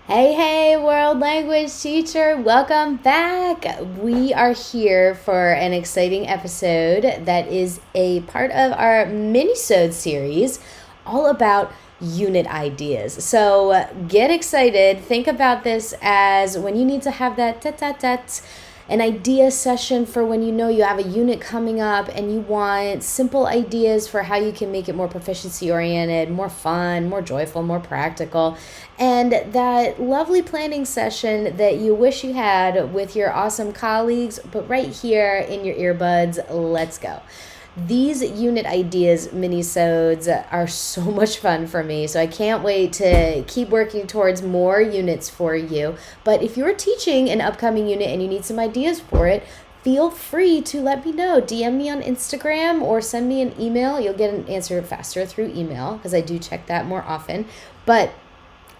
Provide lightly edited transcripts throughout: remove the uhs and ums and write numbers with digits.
Hey, world language teacher, welcome back. We are here for an exciting episode that is a part of our mini-sode series all about unit ideas. So get excited. Think about this as when you need to have that an idea session for when you know you have a unit coming up and you want simple ideas for how you can make it more proficiency oriented, more fun, more joyful, more practical. And that lovely planning session that you wish you had with your awesome colleagues, but right here in your earbuds, let's go. These unit ideas mini-sodes are so much fun for me, so I can't wait to keep working towards more units for you. But if you're teaching an upcoming unit and you need some ideas for it, feel free to let me know. DM me on Instagram or send me an email. You'll get an answer faster through email because I do check that more often. But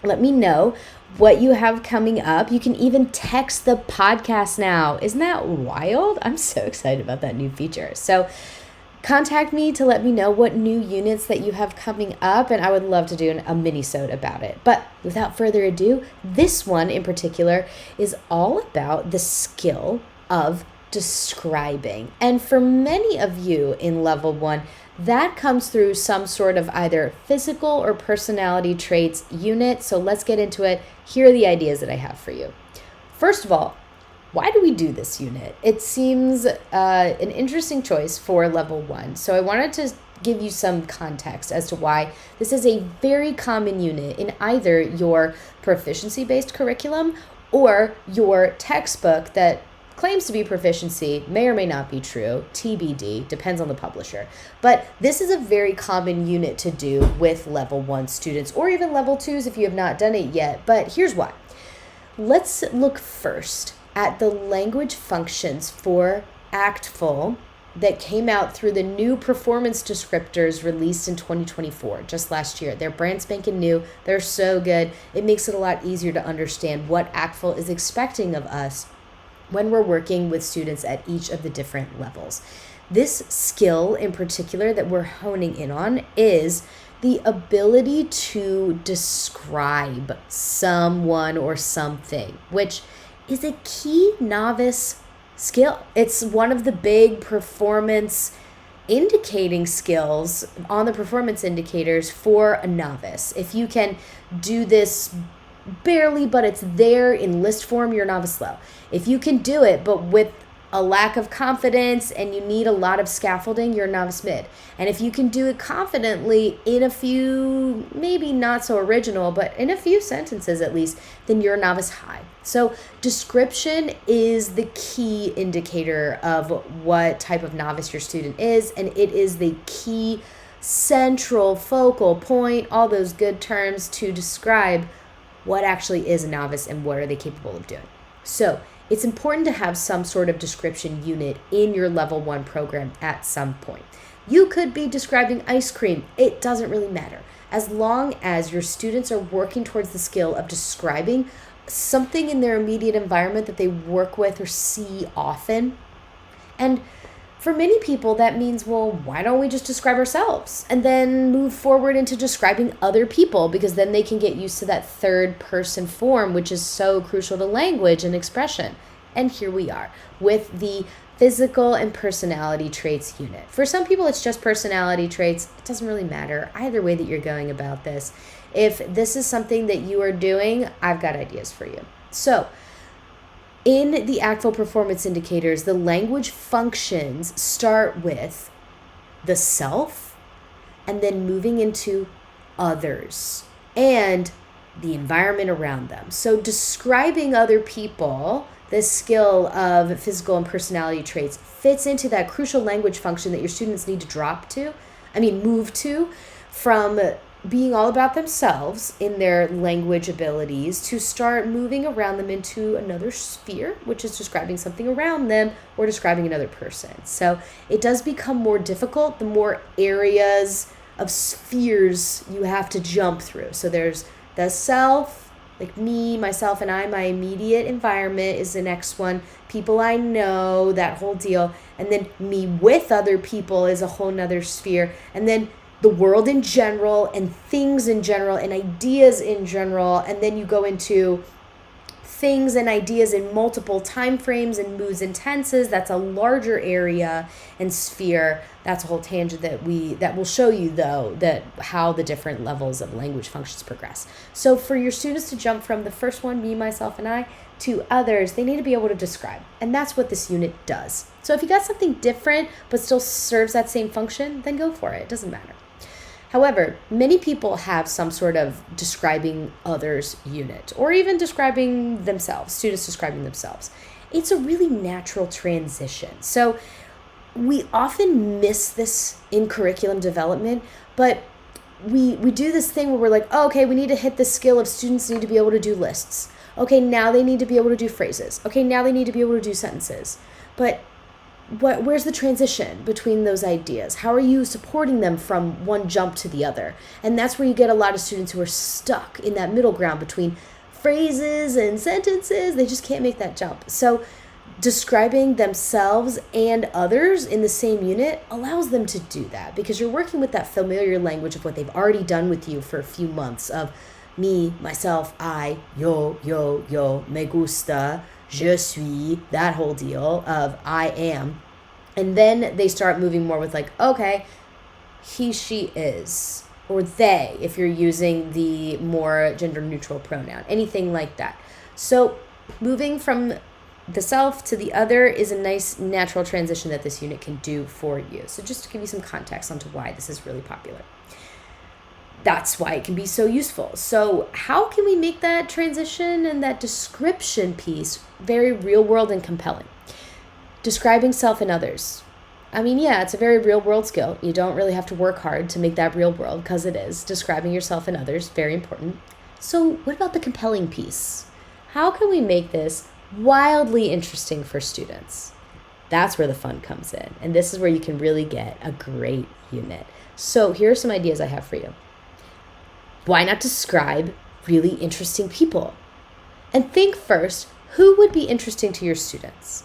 let me know what you have coming up. You can even text the podcast now. Isn't that wild? I'm so excited about that new feature. So contact me to let me know what new units that you have coming up, and I would love to do a mini-sode about it. But without further ado, this one in particular is all about the skill of describing. And for many of you in level 1, that comes through some sort of either physical or personality traits unit. So let's get into it. Here are the ideas that I have for you. First of all, why do we do this unit? It seems an interesting choice for level 1. So I wanted to give you some context as to why this is a very common unit in either your proficiency-based curriculum or your textbook that claims to be proficiency, may or may not be true, TBD, depends on the publisher. But this is a very common unit to do with level 1 students or even level 2s if you have not done it yet. But here's why. Let's look first at the language functions for ACTFL that came out through the new performance descriptors released in 2024, just last year. They're brand spanking new. They're so good. It makes it a lot easier to understand what ACTFL is expecting of us when we're working with students at each of the different levels. This skill in particular that we're honing in on is the ability to describe someone or something, which is a key novice skill. It's one of the big performance indicating skills on the performance indicators for a novice. If you can do this barely, but it's there in list form, you're novice low. If you can do it, but with a lack of confidence and you need a lot of scaffolding, you're novice mid. And if you can do it confidently in a few, maybe not so original, but in a few sentences at least, then you're novice high. So description is the key indicator of what type of novice your student is, and it is the key central focal point, all those good terms to describe what actually is a novice and what are they capable of doing. So it's important to have some sort of description unit in your level 1 program at some point. You could be describing ice cream. It doesn't really matter. As long as your students are working towards the skill of describing something in their immediate environment that they work with or see often. And for many people, that means, well, why don't we just describe ourselves and then move forward into describing other people, because then they can get used to that third person form, which is so crucial to language and expression. And here we are with the physical and personality traits unit. For some people, it's just personality traits. It doesn't really matter either way that you're going about this. If this is something that you are doing, I've got ideas for you. So in the ACTFL performance indicators, the language functions start with the self and then moving into others and the environment around them. So describing other people, this skill of physical and personality traits, fits into that crucial language function that your students need to move to, from being all about themselves in their language abilities to start moving around them into another sphere, which is describing something around them or describing another person. So it does become more difficult the more areas of spheres you have to jump through. So there's the self, like me, myself, and I, my immediate environment is the next one. People I know, that whole deal. And then me with other people is a whole nother sphere. And then the world in general and things in general and ideas in general, and then you go into things and ideas in multiple time frames and moods and tenses. That's a larger area and sphere. That's a whole tangent that will show you, though, that how the different levels of language functions progress. So for your students to jump from the first one, me, myself, and I, to others, they need to be able to describe. And that's what this unit does. So if you got something different but still serves that same function, then go for it. It doesn't matter. However, many people have some sort of describing others unit, or even describing themselves, students describing themselves. It's a really natural transition. So we often miss this in curriculum development, but we do this thing where we're like, oh, okay, we need to hit the skill of students need to be able to do lists. Okay, now they need to be able to do phrases. Okay, now they need to be able to do sentences. But where's the transition between those ideas? How are you supporting them from one jump to the other? And that's where you get a lot of students who are stuck in that middle ground between phrases and sentences. They just can't make that jump. So describing themselves and others in the same unit allows them to do that, because you're working with that familiar language of what they've already done with you for a few months of me, myself, I, yo, me gusta, je suis, that whole deal of I am. And then they start moving more with like, okay, he, she, is, or they, if you're using the more gender neutral pronoun, anything like that. So moving from the self to the other is a nice natural transition that this unit can do for you. So just to give you some context onto why this is really popular. That's why it can be so useful. So how can we make that transition and that description piece very real world and compelling? Describing self and others. I mean, yeah, it's a very real world skill. You don't really have to work hard to make that real world, because it is. Describing yourself and others, very important. So what about the compelling piece? How can we make this wildly interesting for students? That's where the fun comes in. And this is where you can really get a great unit. So here are some ideas I have for you. Why not describe really interesting people? And think first, who would be interesting to your students?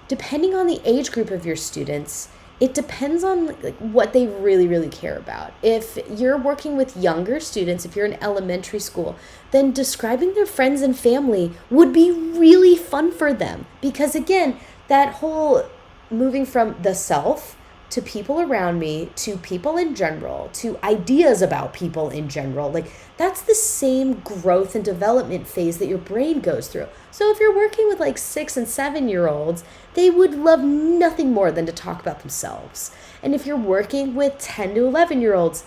Depending on the age group of your students, it depends on what they really, really care about. If you're working with younger students, if you're in elementary school, then describing their friends and family would be really fun for them. Because again, that whole moving from the self to people around me, to people in general, to ideas about people in general. Like, that's the same growth and development phase that your brain goes through. So if you're working with like 6 and 7-year-olds, they would love nothing more than to talk about themselves. And if you're working with 10 to 11-year-olds,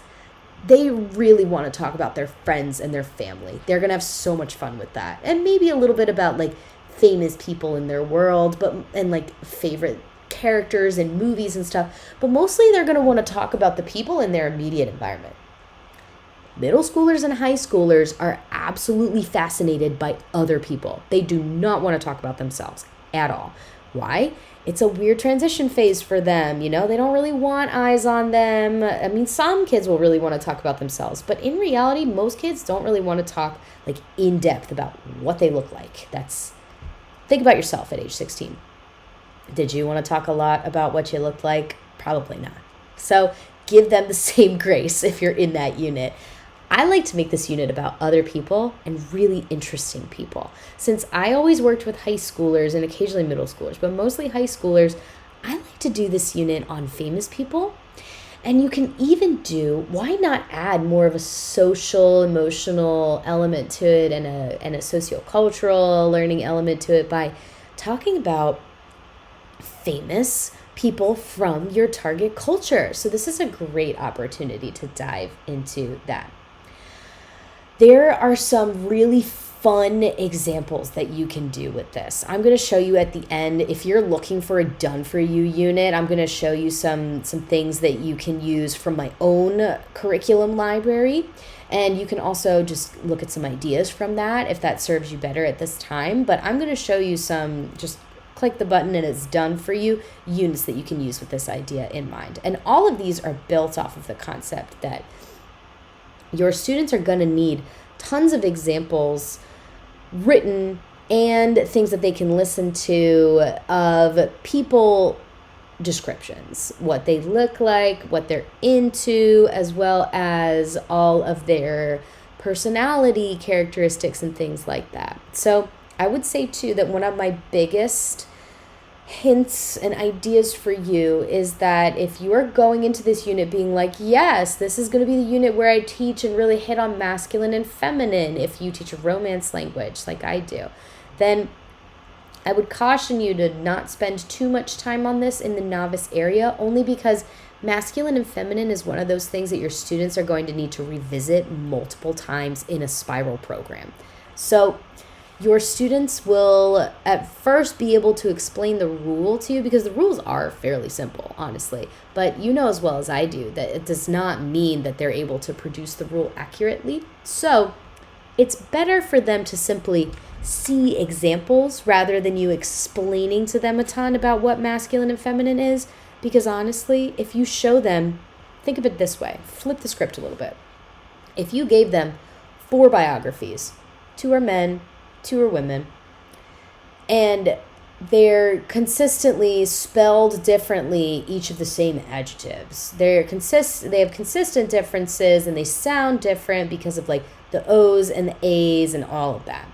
they really want to talk about their friends and their family. They're going to have so much fun with that. And maybe a little bit about like famous people in their world, and like favorite characters and movies and stuff, but mostly they're going to want to talk about the people in their immediate environment. Middle schoolers and high schoolers are absolutely fascinated by other people. They do not want to talk about themselves at all. Why? It's a weird transition phase for them. You know, they don't really want eyes on them. I mean, some kids will really want to talk about themselves, but in reality, most kids don't really want to talk like in depth about what they look like. Think about yourself at age 16. Did you want to talk a lot about what you looked like? Probably not. So give them the same grace if you're in that unit. I like to make this unit about other people and really interesting people. Since I always worked with high schoolers and occasionally middle schoolers, but mostly high schoolers, I like to do this unit on famous people. And you can even why not add more of a social, emotional element to it and a sociocultural learning element to it by talking about famous people from your target culture. So this is a great opportunity to dive into that. There are some really fun examples that you can do with this. I'm going to show you at the end. If you're looking for a done for you unit, I'm going to show you some things that you can use from my own curriculum library. And you can also just look at some ideas from that if that serves you better at this time. But I'm going to show you some, just click the button and it's done for you, units that you can use with this idea in mind. And all of these are built off of the concept that your students are going to need tons of examples written and things that they can listen to of people descriptions, what they look like, what they're into, as well as all of their personality characteristics and things like that. So I would say too that one of my biggest hints and ideas for you is that if you are going into this unit being like, yes, this is going to be the unit where I teach and really hit on masculine and feminine, if you teach a romance language like I do, then I would caution you to not spend too much time on this in the novice area, only because masculine and feminine is one of those things that your students are going to need to revisit multiple times in a spiral program. So your students will at first be able to explain the rule to you, because the rules are fairly simple, honestly. But you know as well as I do that it does not mean that they're able to produce the rule accurately. So it's better for them to simply see examples rather than you explaining to them a ton about what masculine and feminine is. Because honestly, if you show them, think of it this way, flip the script a little bit. If you gave them 4 biographies, 2 are men, 2 are women, and they're consistently spelled differently, each of the same adjectives. They have consistent differences, and they sound different because of like the O's and the A's and all of that.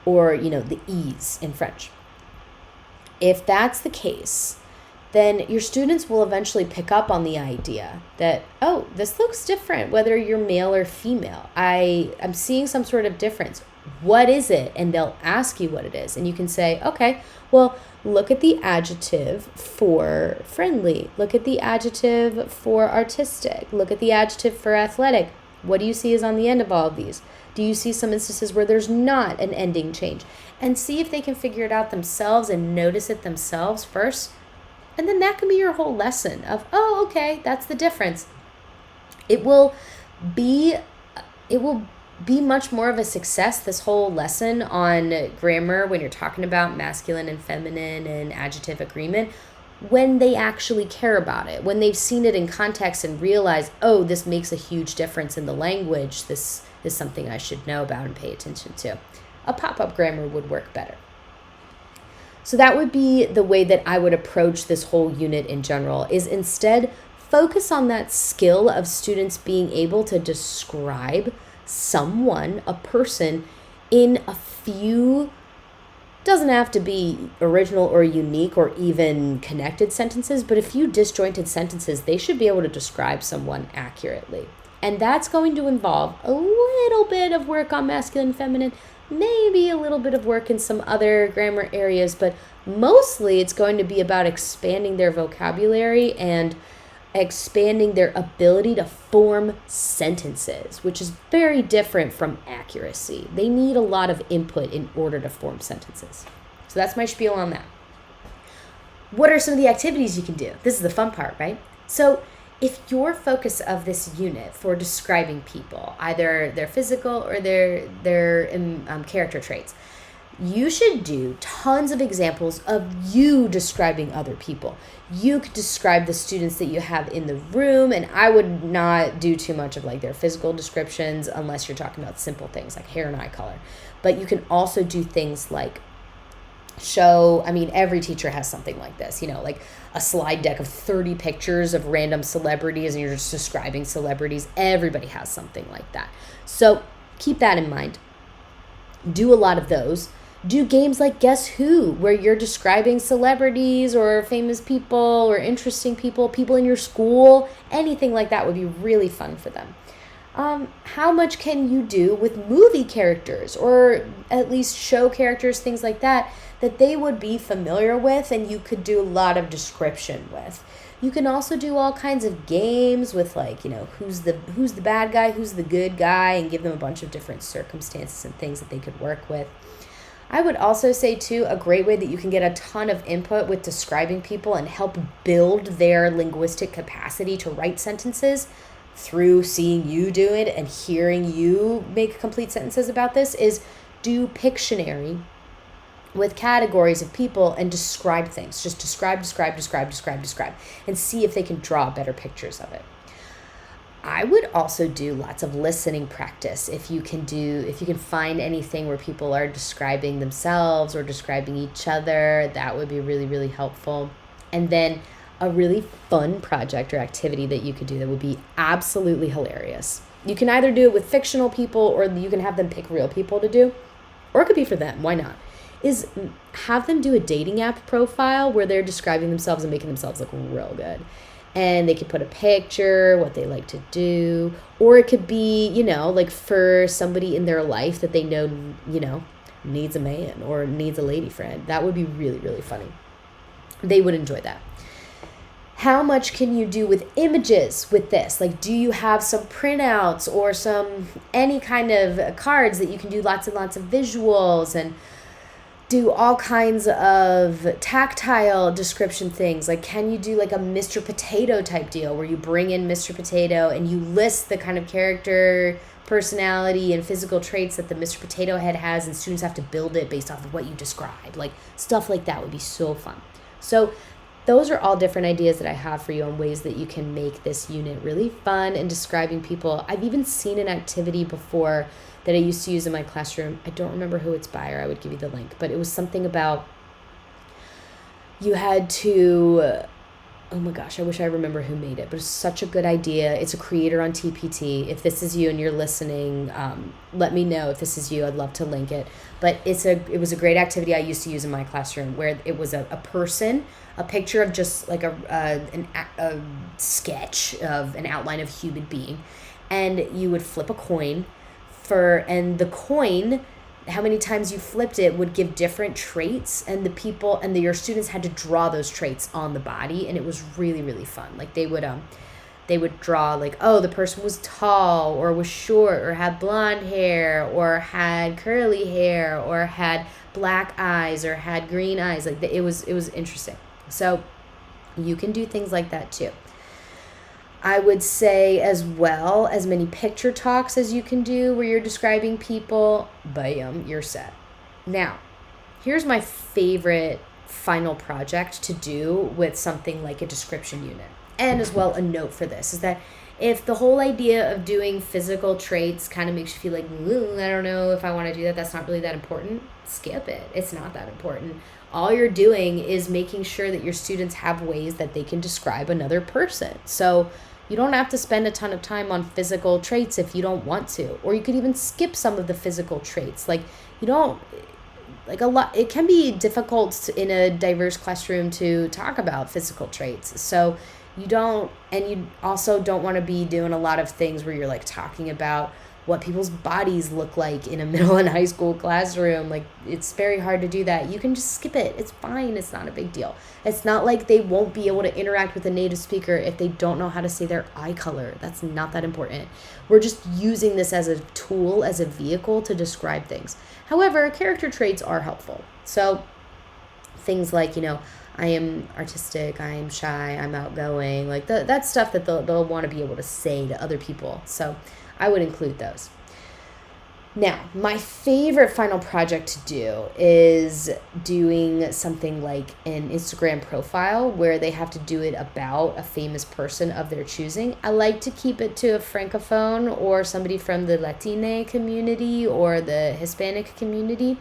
Or, the E's in French. If that's the case, then your students will eventually pick up on the idea that, oh, this looks different, whether you're male or female. I'm seeing some sort of difference. What is it? And they'll ask you what it is. And you can say, okay, well, look at the adjective for friendly. Look at the adjective for artistic. Look at the adjective for athletic. What do you see is on the end of all of these? Do you see some instances where there's not an ending change? And see if they can figure it out themselves and notice it themselves first. And then that can be your whole lesson of, oh, okay, that's the difference. It will be much more of a success, this whole lesson on grammar, when you're talking about masculine and feminine and adjective agreement, when they actually care about it, when they've seen it in context and realize, oh, this makes a huge difference in the language. This is something I should know about and pay attention to. A pop-up grammar would work better. So that would be the way that I would approach this whole unit in general, is instead focus on that skill of students being able to describe someone, a person, in a few, doesn't have to be original or unique or even connected sentences, but a few disjointed sentences. They should be able to describe someone accurately. And that's going to involve a little bit of work on masculine and feminine, maybe a little bit of work in some other grammar areas, but mostly it's going to be about expanding their vocabulary and expanding their ability to form sentences, which is very different from accuracy. They need a lot of input in order to form sentences. So that's my spiel on that. What are some of the activities you can do? This is the fun part, right? So if your focus of this unit for describing people, either their physical or their character traits, you should do tons of examples of you describing other people. You could describe the students that you have in the room, and I would not do too much of like their physical descriptions unless you're talking about simple things like hair and eye color. But you can also do things like every teacher has something like this, like a slide deck of 30 pictures of random celebrities and you're just describing celebrities. Everybody has something like that. So keep that in mind. Do a lot of those. Do games like Guess Who, where you're describing celebrities or famous people or interesting people in your school. Anything like that would be really fun for them. How much can you do with movie characters, or at least show characters, things like that they would be familiar with and you could do a lot of description with? You can also do all kinds of games with who's the bad guy, who's the good guy, and give them a bunch of different circumstances and things that they could work with. I would also say, too, a great way that you can get a ton of input with describing people and help build their linguistic capacity to write sentences through seeing you do it and hearing you make complete sentences about this is do Pictionary with categories of people and describe things. Just describe, and see if they can draw better pictures of it. I would also do lots of listening practice. If you can find anything where people are describing themselves or describing each other, that would be really, really helpful. And then a really fun project or activity that you could do that would be absolutely hilarious. You can either do it with fictional people or you can have them pick real people to do, or it could be for them. Why not? Is have them do a dating app profile where they're describing themselves and making themselves look real good. And they could put a picture, what they like to do, or it could be, like for somebody in their life that they know, needs a man or needs a lady friend. That would be really, really funny. They would enjoy that. How much can you do with images with this? Like, do you have some printouts or any kind of cards that you can do lots and lots of visuals and do all kinds of tactile description things? Like, can you do like a Mr. Potato type deal where you bring in Mr. Potato and you list the kind of character, personality, and physical traits that the Mr. Potato Head has, and students have to build it based off of what you describe? Like, stuff like that would be so fun. So those are all different ideas that I have for you on ways that you can make this unit really fun and describing people. I've even seen an activity before that I used to use in my classroom. I don't remember who it's by, or I would give you the link, but it was something about you had to, oh my gosh, I wish I remember who made it, but it's such a good idea. It's a creator on TPT. If this is you and you're listening, let me know if this is you. I'd love to link it. But it was a great activity I used to use in my classroom where it was a person, a picture of just like a sketch of an outline of a human being, and you would flip a coin and the coin, how many times you flipped it would give different traits, and your students had to draw those traits on the body, and it was really, really fun. Like they would draw like, oh, the person was tall or was short or had blonde hair or had curly hair or had black eyes or had green eyes. Like it was interesting. So you can do things like that too. I would say as well, as many picture talks as you can do where you're describing people, bam, you're set. Now, here's my favorite final project to do with something like a description unit. And as well, a note for this is that if the whole idea of doing physical traits kind of makes you feel like, I don't know if I want to do that, that's not really that important, skip it. It's not that important. All you're doing is making sure that your students have ways that they can describe another person. So you don't have to spend a ton of time on physical traits if you don't want to, or you could even skip some of the physical traits. Like it can be difficult in a diverse classroom to talk about physical traits. So you also don't want to be doing a lot of things where you're like talking about what people's bodies look like in a middle and high school classroom. Like, it's very hard to do that. You can just skip it. It's fine. It's not a big deal. It's not like they won't be able to interact with a native speaker if they don't know how to say their eye color. That's not that important. We're just using this as a tool, as a vehicle to describe things. However, character traits are helpful. So things like, I am artistic, I am shy, I'm outgoing, like that's stuff that they'll want to be able to say to other people. So I would include those. Now, my favorite final project to do is doing something like an Instagram profile where they have to do it about a famous person of their choosing. I like to keep it to a Francophone or somebody from the Latine community or the Hispanic community.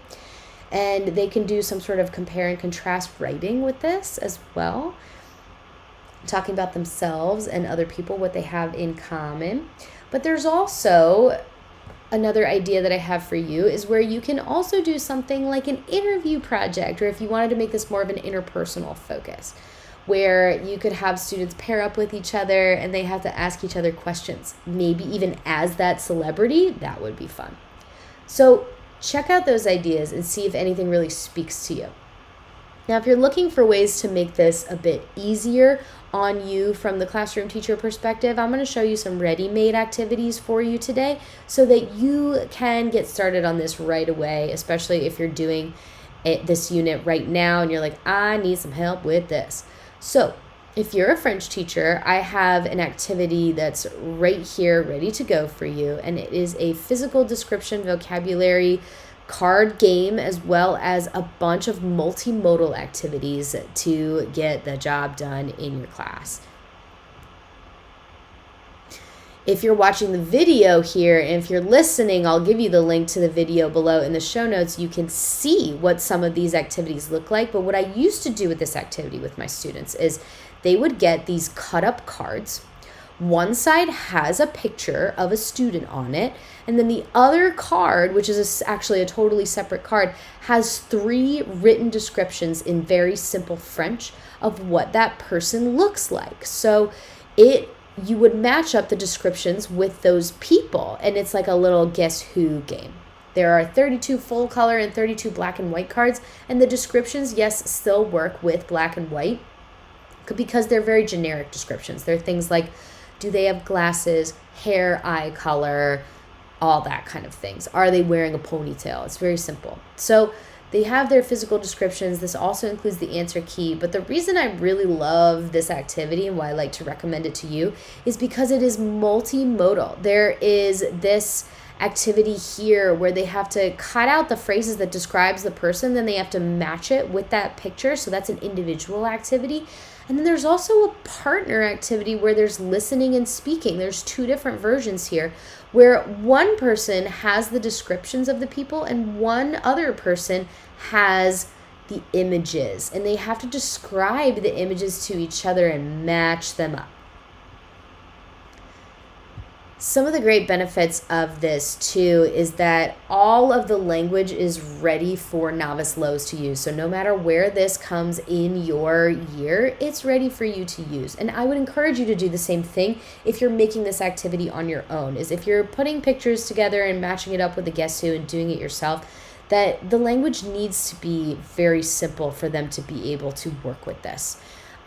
And they can do some sort of compare and contrast writing with this as well, talking about themselves and other people, what they have in common. But there's also another idea that I have for you is where you can also do something like an interview project, or if you wanted to make this more of an interpersonal focus, where you could have students pair up with each other and they have to ask each other questions, maybe even as that celebrity. That would be fun. So check out those ideas and see if anything really speaks to you. Now, if you're looking for ways to make this a bit easier on you from the classroom teacher perspective, I'm going to show you some ready-made activities for you today so that you can get started on this right away, especially if you're doing this unit right now and you're like, I need some help with this. So if you're a French teacher, I have an activity that's right here ready to go for you, and it is a physical description vocabulary card game as well as a bunch of multimodal activities to get the job done in your class. If you're watching the video here, and if you're listening, I'll give you the link to the video below in the show notes. You can see what some of these activities look like. But what I used to do with this activity with my students is they would get these cut up cards. One side has a picture of a student on it, and then the other card, which is actually a totally separate card, has 3 written descriptions in very simple French of what that person looks like. So you would match up the descriptions with those people, and it's like a little guess who game. There are 32 full color and 32 black and white cards, and the descriptions, yes, still work with black and white because they're very generic descriptions. They're things like, do they have glasses, hair, eye color, all that kind of things. Are they wearing a ponytail? It's very simple. So they have their physical descriptions. This also includes the answer key. But the reason I really love this activity and why I like to recommend it to you is because it is multimodal. There is this activity here where they have to cut out the phrases that describes the person, then they have to match it with that picture. So that's an individual activity. And then there's also a partner activity where there's listening and speaking. There's 2 different versions here where one person has the descriptions of the people and one other person has the images. And they have to describe the images to each other and match them up. Some of the great benefits of this too is that all of the language is ready for novice lows to use. So no matter where this comes in your year, it's ready for you to use. And I would encourage you to do the same thing if you're making this activity on your own. Is if you're putting pictures together and matching it up with a guess who and doing it yourself, that the language needs to be very simple for them to be able to work with this.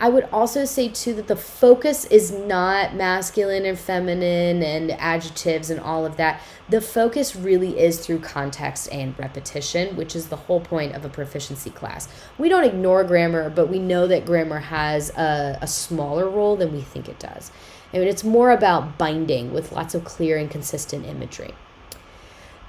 I would also say, too, that the focus is not masculine and feminine and adjectives and all of that. The focus really is through context and repetition, which is the whole point of a proficiency class. We don't ignore grammar, but we know that grammar has a smaller role than we think it does. I mean, it's more about binding with lots of clear and consistent imagery.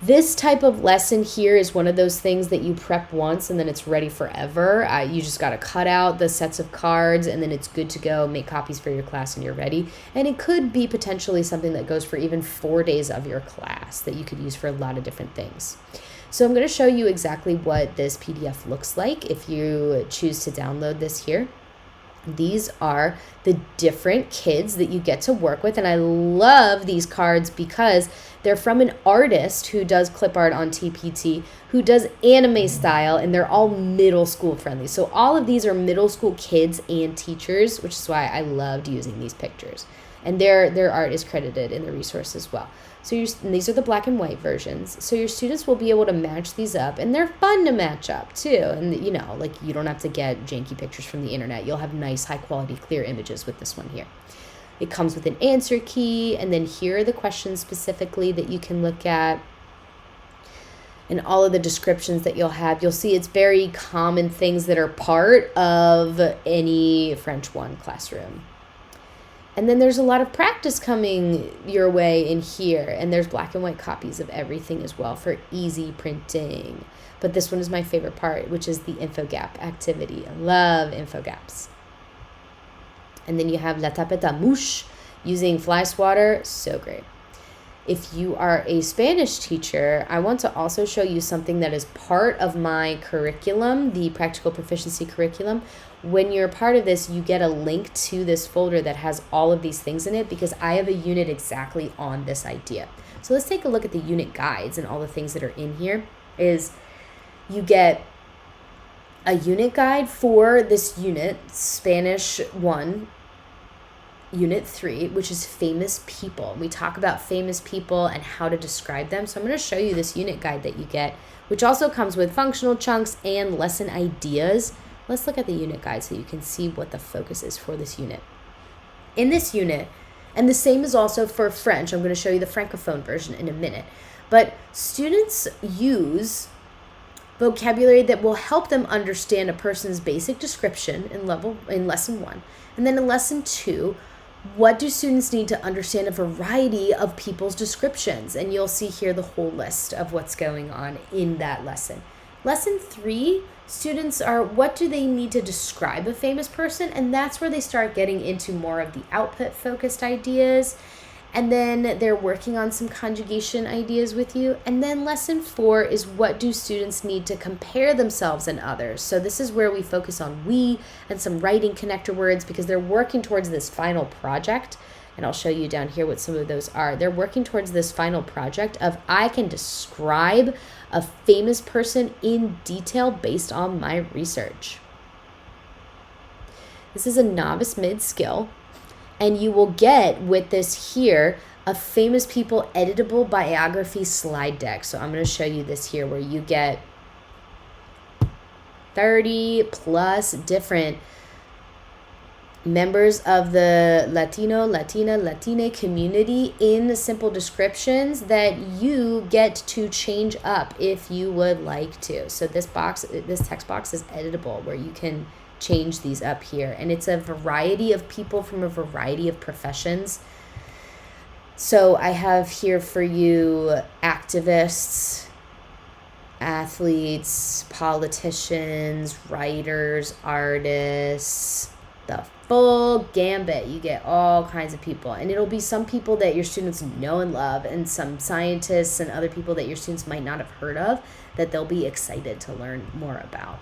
This type of lesson here is one of those things that you prep once and then it's ready forever. You just got to cut out the sets of cards and then it's good to go. Make copies for your class and you're ready. And it could be potentially something that goes for even 4 days of your class that you could use for a lot of different things. So I'm going to show you exactly what this PDF looks like if you choose to download this here. These are the different kids that you get to work with. And I love these cards because they're from an artist who does clip art on TPT, who does anime style, and they're all middle school friendly. So all of these are middle school kids and teachers, which is why I loved using these pictures. And their art is credited in the resource as well. So and these are the black and white versions. So your students will be able to match these up, and they're fun to match up too. And you know, like you don't have to get janky pictures from the internet. You'll have nice, high quality, clear images with this one here. It comes with an answer key, and then here are the questions specifically that you can look at. And all of the descriptions that you'll have. You'll see it's very common things that are part of any French 1 classroom. And then there's a lot of practice coming your way in here. And there's black and white copies of everything as well for easy printing. But this one is my favorite part, which is the infogap activity. I love infogaps. And then you have La Tapette à Mouche using fly swatter. So great. If you are a Spanish teacher, I want to also show you something that is part of my curriculum, the practical proficiency curriculum. When you're a part of this, you get a link to this folder that has all of these things in it because I have a unit exactly on this idea. So let's take a look at the unit guides and all the things that are in here. Is you get a unit guide for this unit, Spanish 1, Unit 3, which is famous people. We talk about famous people and how to describe them. So I'm going to show you this unit guide that you get, which also comes with functional chunks and lesson ideas. Let's look at the unit guide so you can see what the focus is for this unit. In this unit, and the same is also for French, I'm going to show you the Francophone version in a minute, but students use vocabulary that will help them understand a person's basic description in lesson 1. And then in lesson 2, what do students need to understand a variety of people's descriptions? And you'll see here the whole list of what's going on in that lesson. Lesson 3, students are, what do they need to describe a famous person? And that's where they start getting into more of the output focused ideas. And then they're working on some conjugation ideas with you. And then lesson 4 is what do students need to compare themselves and others. So this is where we focus on we and some writing connector words because they're working towards this final project. And I'll show you down here what some of those are. They're working towards this final project of I can describe a famous person in detail based on my research. This is a novice mid skill. And you will get with this here a famous people editable biography slide deck. So I'm going to show you this here where you get 30 plus different members of the Latino, Latina, Latine community in simple descriptions that you get to change up if you would like to. So this text box is editable where you can change these up here. And it's a variety of people from a variety of professions. So I have here for you activists, athletes, politicians, writers, artists, the full gambit. You get all kinds of people, and it'll be some people that your students know and love, and some scientists and other people that your students might not have heard of that they'll be excited to learn more about.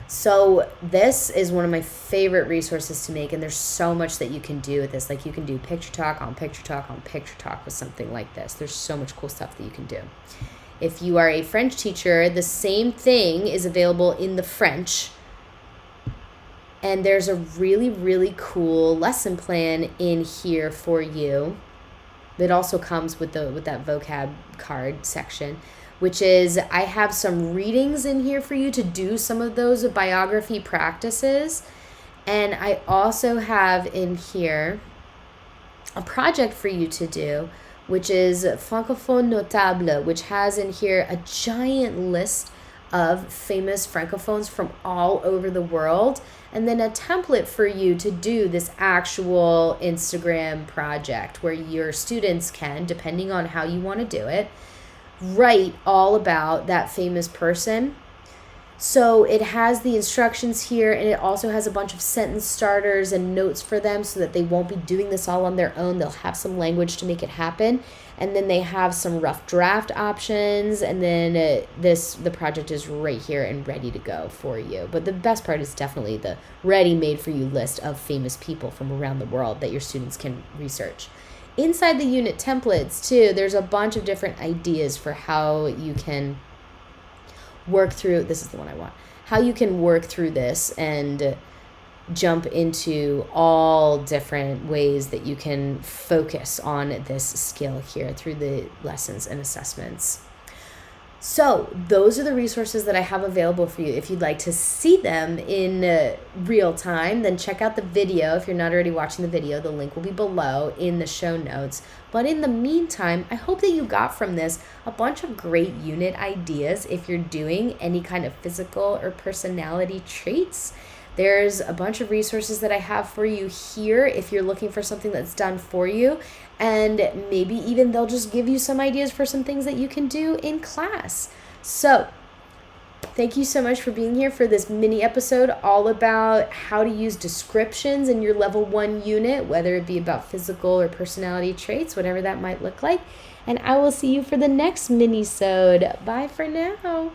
So this is one of my favorite resources to make, and there's so much that you can do with this. Like you can do picture talk on picture talk on picture talk with something like this. There's so much cool stuff that you can do. If you are a French teacher, the same thing is available in the French. And there's a really, really cool lesson plan in here for you. It also comes with that vocab card section, which is I have some readings in here for you to do some of those biography practices. And I also have in here a project for you to do, which is Francophone Notable, which has in here a giant list of famous Francophones from all over the world, and then a template for you to do this actual Instagram project where your students can, depending on how you want to do it, write all about that famous person. So it has the instructions here, and it also has a bunch of sentence starters and notes for them so that they won't be doing this all on their own. They'll have some language to make it happen. And then they have some rough draft options, and then the project is right here and ready to go for you. But the best part is definitely the ready-made for you list of famous people from around the world that your students can research. Inside the unit templates, too, there's a bunch of different ideas for how you can work through, this is the one I want, how you can work through this and jump into all different ways that you can focus on this skill here through the lessons and assessments. So those are the resources that I have available for you. If you'd like to see them in real time, then check out the video. If you're not already watching the video, the link will be below in the show notes. But in the meantime, I hope that you got from this a bunch of great unit ideas if you're doing any kind of physical or personality traits. There's a bunch of resources that I have for you here if you're looking for something that's done for you. And maybe even they'll just give you some ideas for some things that you can do in class. So thank you so much for being here for this mini episode all about how to use descriptions in your level 1 unit, whether it be about physical or personality traits, whatever that might look like. And I will see you for the next mini-sode. Bye for now.